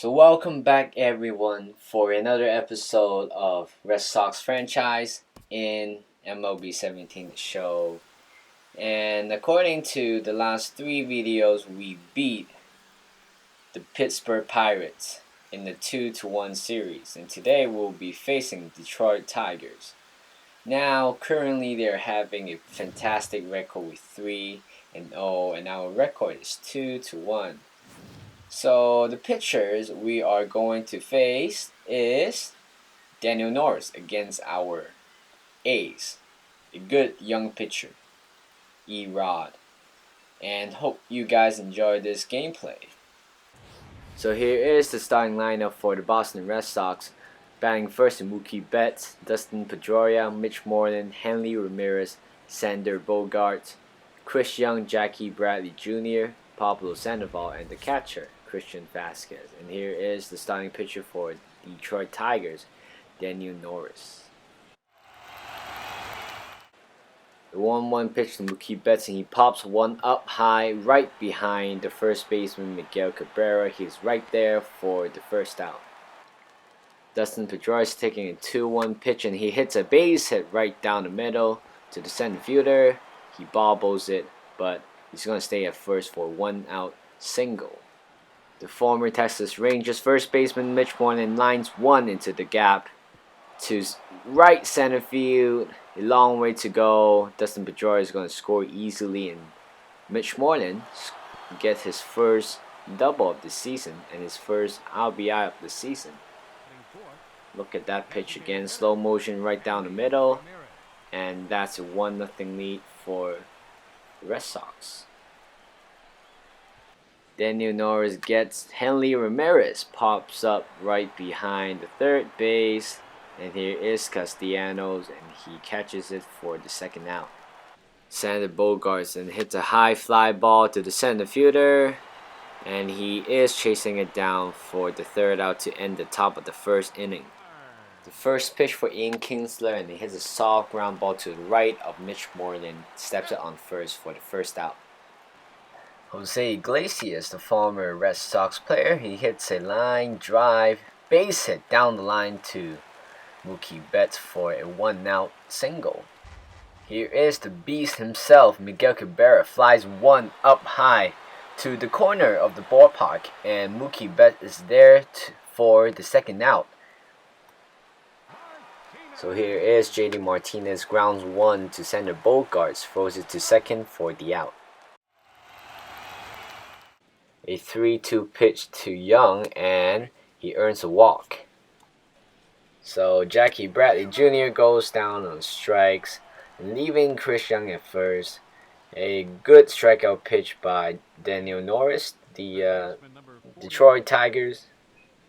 So welcome back everyone for another episode of Red Sox franchise in MLB 17 the show. And according to the last three videos, we beat the Pittsburgh Pirates in the 2-1 series. And today we'll be facing Detroit Tigers. Now, currently they're having a fantastic record with 3-0, and our record is 2-1. So the pitchers we are going to face is Daniel Norris against our ace, a good young pitcher, E-Rod. And hope you guys enjoy this gameplay. So here is the starting lineup for the Boston Red Sox. Batting first is Mookie Betts, Dustin Pedroia, Mitch Moreland, Hanley Ramirez, Sander Bogaerts, Chris Young, Jackie Bradley Jr., Pablo Sandoval, and the catcher, Christian Vasquez. And here is the starting pitcher for Detroit Tigers, Daniel Norris. The 1-1 pitch to Mookie Betts, and he pops one up high right behind the first baseman Miguel Cabrera. He's right there for the first out. Dustin Pedroia is taking a 2-1 pitch, and he hits a base hit right down the middle to the center fielder. He bobbles it, but he's going to stay at first for a 1-out single. The former Texas Rangers first baseman Mitch Moreland lines one into the gap to right center field. A long way to go. Dustin Pedroia is going to score easily, and Mitch Moreland gets his first double of the season and his first RBI of the season. Look at that pitch again, slow motion right down the middle, and that's a 1-0 lead for the Red Sox. Daniel Norris gets Hanley Ramirez, pops up right behind the third base, and here is Castellanos, and he catches it for the second out. Sander Bogaerts and hits a high fly ball to the center fielder, and he is chasing it down for the third out to end the top of the first inning. The first pitch for Ian Kinsler, and he hits a soft ground ball to the right of Mitch Moreland, steps it on first for the first out. Jose Iglesias, the former Red Sox player, he hits a line drive base hit down the line to Mookie Betts for a 1-out single. Here is the beast himself, Miguel Cabrera, flies one up high to the corner of the ballpark, and Mookie Betts is there for the second out. So here is JD Martinez, grounds one to Sander Bogaerts, throws it to second for the out. A 3-2 pitch to Young, and he earns a walk. So Jackie Bradley Jr. goes down on strikes, leaving Chris Young at first. A good strikeout pitch by Daniel Norris, the Detroit Tigers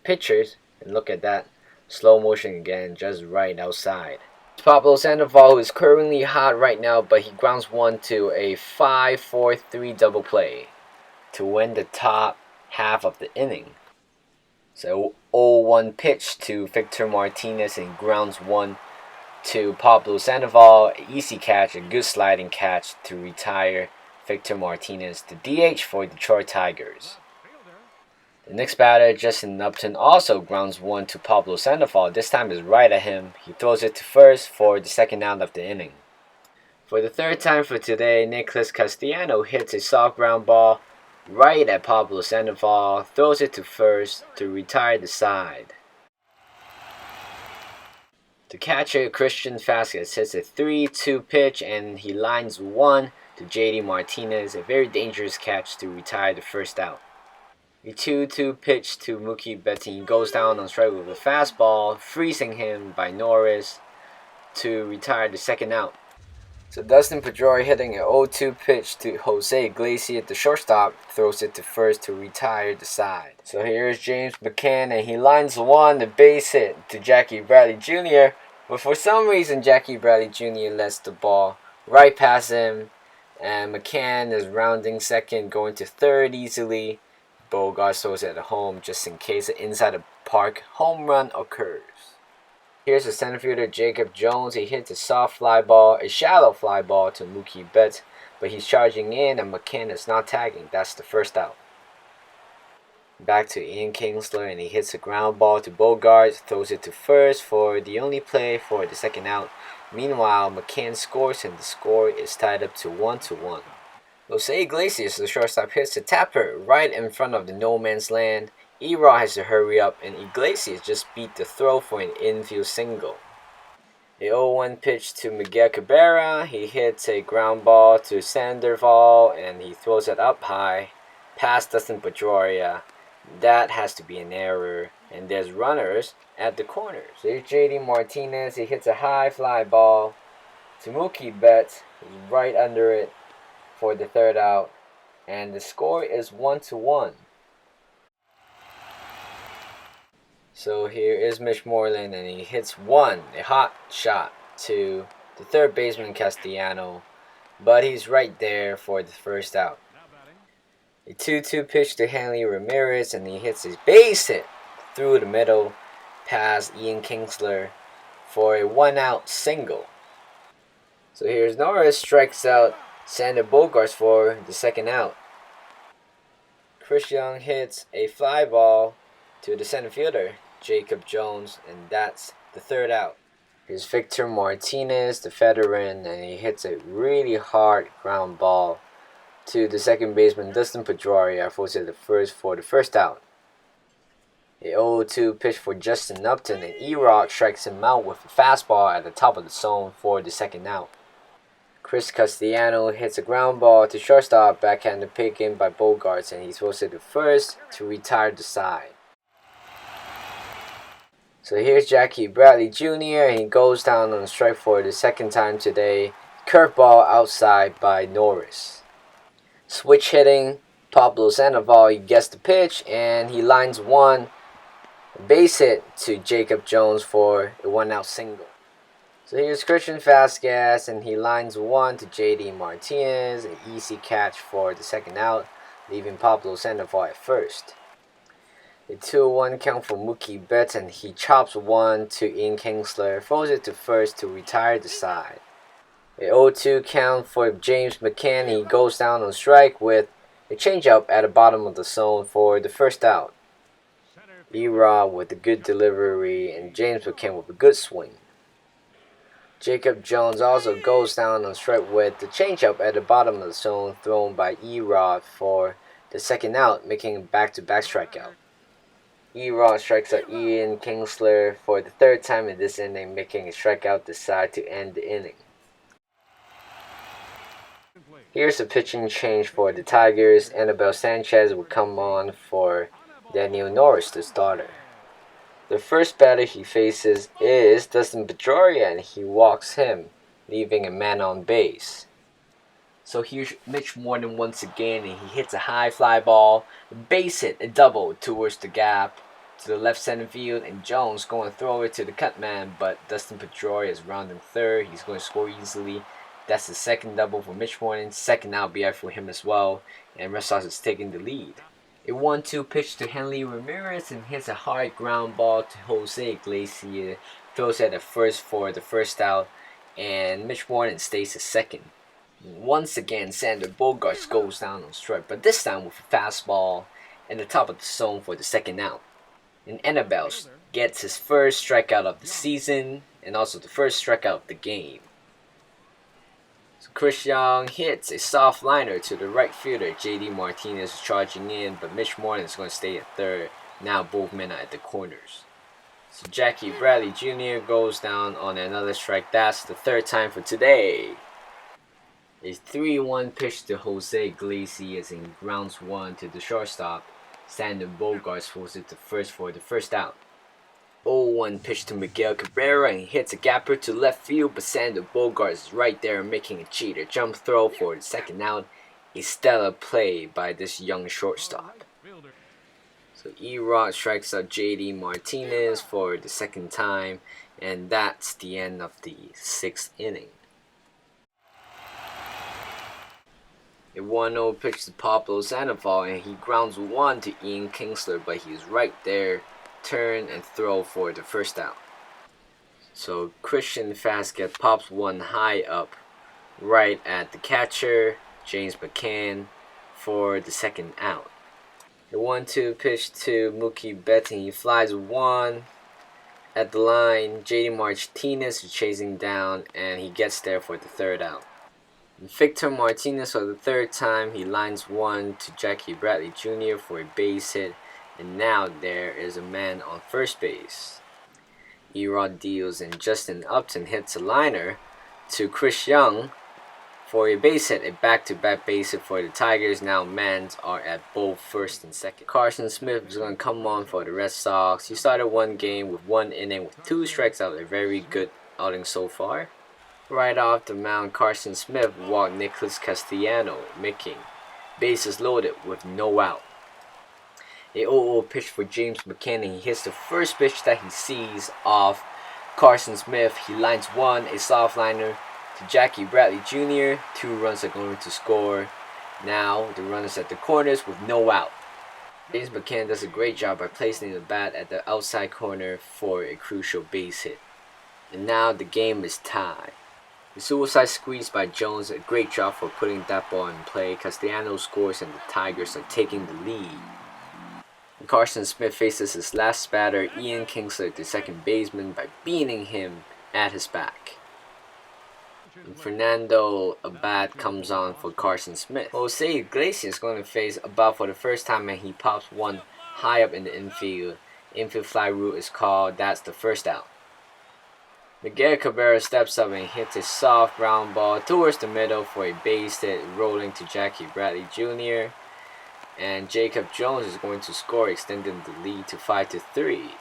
pitchers. And look at that, slow motion again, just right outside. Pablo Sandoval, who is currently hot right now, but he grounds one to a 5-4-3 double play to win the top half of the inning. So 0-1 pitch to Victor Martinez, and grounds one to Pablo Sandoval. Easy catch, a good sliding catch to retire Victor Martinez to DH for Detroit Tigers. The next batter, Justin Upton, also grounds one to Pablo Sandoval. This time is right at him. He throws it to first for the second out of the inning. For the third time for today, Nicholas Castellanos hits a soft ground ball right at Pablo Sandoval, throws it to first to retire the side. The catcher, Christian Vasquez, hits a 3-2 pitch, and he lines one to JD Martinez, a very dangerous catch to retire the first out. A 2-2 pitch to Mookie Betts, he goes down on strike with a fastball, freezing him by Norris to retire the second out. So Dustin Pedroia hitting an 0-2 pitch to Jose Iglesias at the shortstop, throws it to first to retire the side. So here's James McCann, and he lines one, the base hit to Jackie Bradley Jr., but for some reason Jackie Bradley Jr. lets the ball right past him, and McCann is rounding second, going to third easily. Bogaerts throws it at home just in case an inside the park home run occurs. Here's the center fielder Jacob Jones. He hits a soft fly ball, a shallow fly ball to Mookie Betts, but he's charging in and McCann is not tagging. That's the first out. Back to Ian Kinsler, and he hits a ground ball to Bogarts, throws it to first for the only play for the second out. Meanwhile, McCann scores, and the score is tied up to 1-1. Jose Iglesias, the shortstop, hits a tapper right in front of the no man's land. Erod has to hurry up, and Iglesias just beat the throw for an infield single. The 0-1 pitch to Miguel Cabrera. He hits a ground ball to Sandoval, and he throws it up high past Dustin Pedroia. That has to be an error, and there's runners at the corners. There's JD Martinez. He hits a high fly ball to Mookie Betts. He's right under it for the third out, and the score is 1-1. So here is Mitch Moreland, and he hits a hot shot to the third baseman Castellano, but he's right there for the first out. A 2-2 pitch to Hanley Ramirez, and he hits his base hit through the middle past Ian Kinsler for a 1-out single. So here's Norris, strikes out Sander Bogarts for the second out. Chris Young hits a fly ball to the center fielder, Jacob Jones, and that's the third out. Here's Victor Martinez, the veteran, and he hits a really hard ground ball to the second baseman, Dustin Pedroia, forces the first for the first out. A 0-2 pitch for Justin Upton, and Erod strikes him out with a fastball at the top of the zone for the second out. Chris Castellano hits a ground ball to shortstop, backhanded pick in by Bogarts, and he throws it to first to retire the side. So here's Jackie Bradley Jr., and he goes down on strike for the second time today. Curveball outside by Norris. Switch hitting, Pablo Sandoval, he gets the pitch, and he lines one base hit to Jacob Jones for a 1-out single. So here's Christian Vasquez, and he lines one to JD Martinez, an easy catch for the second out, leaving Pablo Sandoval at first. A 2-1 count for Mookie Betts, and he chops one to Ian Kinsler, throws it to first to retire the side. A 0-2 count for James McCann. He goes down on strike with a changeup at the bottom of the zone for the first out. Erod with a good delivery, and James McCann with a good swing. Jacob Jones also goes down on strike with the changeup at the bottom of the zone thrown by Erod for the second out, making a back-to-back strikeout. Erod strikes out Ian Kinsler for the third time in this inning, making a strikeout decide to end the inning. Here's a pitching change for the Tigers. Anibal Sanchez will come on for Daniel Norris, the starter. The first batter he faces is Dustin Pedroia, and he walks him, leaving a man on base. So here's Mitch Moreland once again, and he hits a high fly ball, base hit, a double towards the gap to the left center field, and Jones going to throw it to the cut man, but Dustin Pedroia is rounding third. He's going to score easily. That's the second double for Mitch Moreland, second RBI for him as well, and Red Sox is taking the lead. A 1-2 pitch to Hanley Ramirez, and hits a hard ground ball to Jose Iglesias, throws it at first for the first out, and Mitch Moreland stays at second. Once again, Sander Bogarts goes down on strike, but this time with a fastball in the top of the zone for the second out. And Anibal gets his first strikeout of the season, and also the first strikeout of the game. So Chris Young hits a soft liner to the right fielder. JD Martinez is charging in, but Mitch Moreland is going to stay at third. Now both men are at the corners. So Jackie Bradley Jr. goes down on another strike. That's the third time for today. A 3-1 pitch to Jose Iglesias, and grounds one to the shortstop. Sander Bogarts throws it to first for the first out. 0-1 pitch to Miguel Cabrera, and he hits a gapper to left field, but Sander Bogarts is right there making a cheater jump throw for the second out. A stellar play by this young shortstop. So Erod strikes out JD Martinez for the second time, and that's the end of the sixth inning. A 1-0 pitch to Pablo Sandoval, and he grounds one to Ian Kinsler, but he's right there, turn and throw for the first out. So Christian Vasquez pops one high up right at the catcher, James McCann, for the second out. The 1-2 pitch to Mookie Betts, and he flies one at the line. JD Martinez is chasing down, and he gets there for the third out. Victor Martinez, for the third time, he lines one to Jackie Bradley Jr. for a base hit, and now there is a man on first base. Erod deals, and Justin Upton hits a liner to Chris Young for a base hit, a back-to-back base hit for the Tigers. Now men are at both first and second. Carson Smith is going to come on for the Red Sox. He started one game with 1 inning with 2 strikeouts, a very good outing so far. Right off the mound, Carson Smith walked Nicholas Castellano, making bases loaded with no out. A 0-0 pitch for James McCann, and he hits the first pitch that he sees off Carson Smith. He lines one, a soft liner to Jackie Bradley Jr. 2 runs are going to score. Now the runners at the corners with no out. James McCann does a great job by placing the bat at the outside corner for a crucial base hit. And now the game is tied. The suicide squeeze by Jones, a great job for putting that ball in play. Castellano scores and the Tigers are taking the lead. And Carson Smith faces his last batter, Ian Kinsler, the second baseman, by beating him at his back. And Fernando Abad comes on for Carson Smith. Jose Iglesias is going to face Abad for the first time, and he pops one high up in the infield. Infield fly route is called. That's the first out. Miguel Cabrera steps up and hits a soft ground ball towards the middle for a base hit, rolling to Jackie Bradley Jr. And Jacob Jones is going to score, extending the lead to 5-3.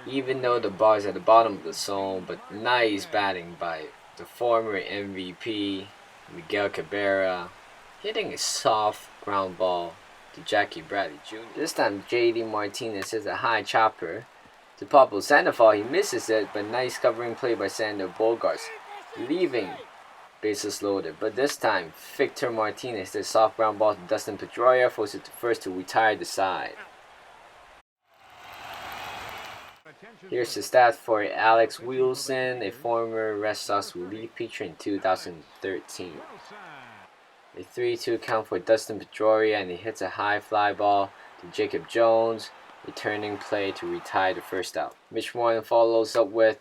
Even though the ball is at the bottom of the zone, but nice batting by the former MVP Miguel Cabrera, hitting a soft ground ball to Jackie Bradley Jr. This time JD Martinez hits a high chopper to Pablo Sandoval. He misses it, but nice covering play by Sander Bogarts, leaving bases loaded. But this time Victor Martinez hits a soft ground ball to Dustin Pedroia, forces it to first to retire the side. Here's the stats for Alex Wilson, a former Red Sox relief pitcher in 2013. A 3-2 count for Dustin Pedroia, and he hits a high fly ball to Jacob Jones, a turning play to retire the first out. Mitch Moreland follows up with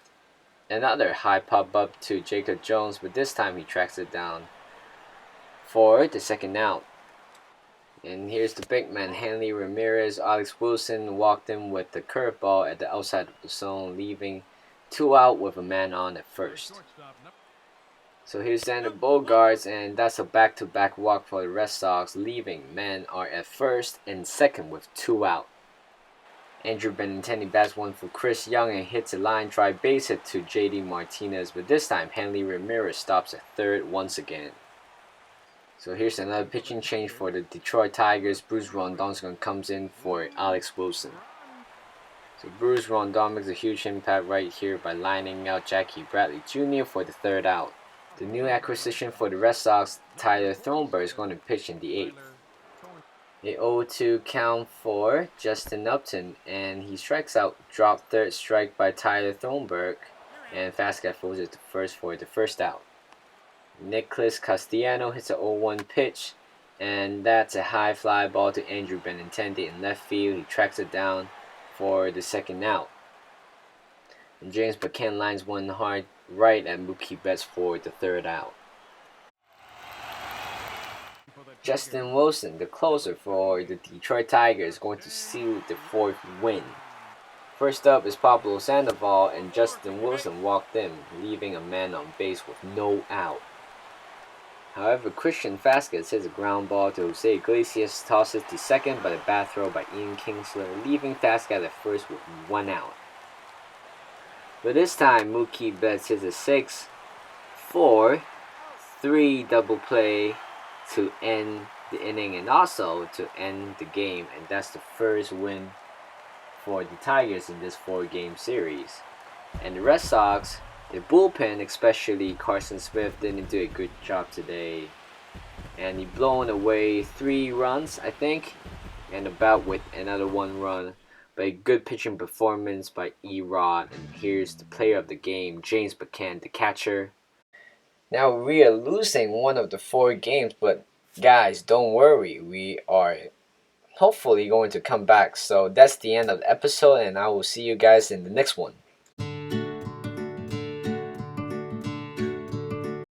another high pop up to Jacob Jones, but this time he tracks it down for the second out. And here's the big man, Hanley Ramirez. Alex Wilson walked him with the curveball at the outside of the zone, leaving 2 out with a man on at first. So here's Sander Bogarts, and that's a back-to-back walk for the Red Sox, leaving men are at first and second with 2 out. Andrew Benintendi bats one for Chris Young and hits a line drive base hit to JD Martinez, but this time Hanley Ramirez stops at third once again. So here's another pitching change for the Detroit Tigers. Bruce Rondon comes in for Alex Wilson. So Bruce Rondon makes a huge impact right here by lining out Jackie Bradley Jr. for the third out. The new acquisition for the Red Sox, Tyler Thornburg, is going to pitch in the 8th. A 0-2 count for Justin Upton, and he strikes out. Drop third strike by Tyler Thornburg, and Fastcat throws it to first for the first out. Nicholas Castellano hits a 0-1 pitch, and that's a high fly ball to Andrew Benintendi in left field. He tracks it down for the second out. And James McCann lines one hard right at Mookie Betts for the third out. Justin Wilson, the closer for the Detroit Tigers, is going to seal the 4th win. First up is Pablo Sandoval, and Justin Wilson walked in, leaving a man on base with no out. However, Christian Vazquez hits a ground ball to Jose Iglesias, tosses to second, but a bad throw by Ian Kinsler, leaving Vazquez at first with 1 out. But this time, Mookie Betts hits a 6-4-3 double play to end the inning and also to end the game, and that's the first win for the Tigers in this 4-game series. And the Red Sox, the bullpen, especially Carson Smith, didn't do a good job today, and he blown away 3 runs, I think, and about with another 1 run. But a good pitching performance by Erod. And here's the player of the game, James McCann, the catcher. Now we are losing one of the 4 games, but guys, don't worry, we are hopefully going to come back. So that's the end of the episode, and I will see you guys in the next one.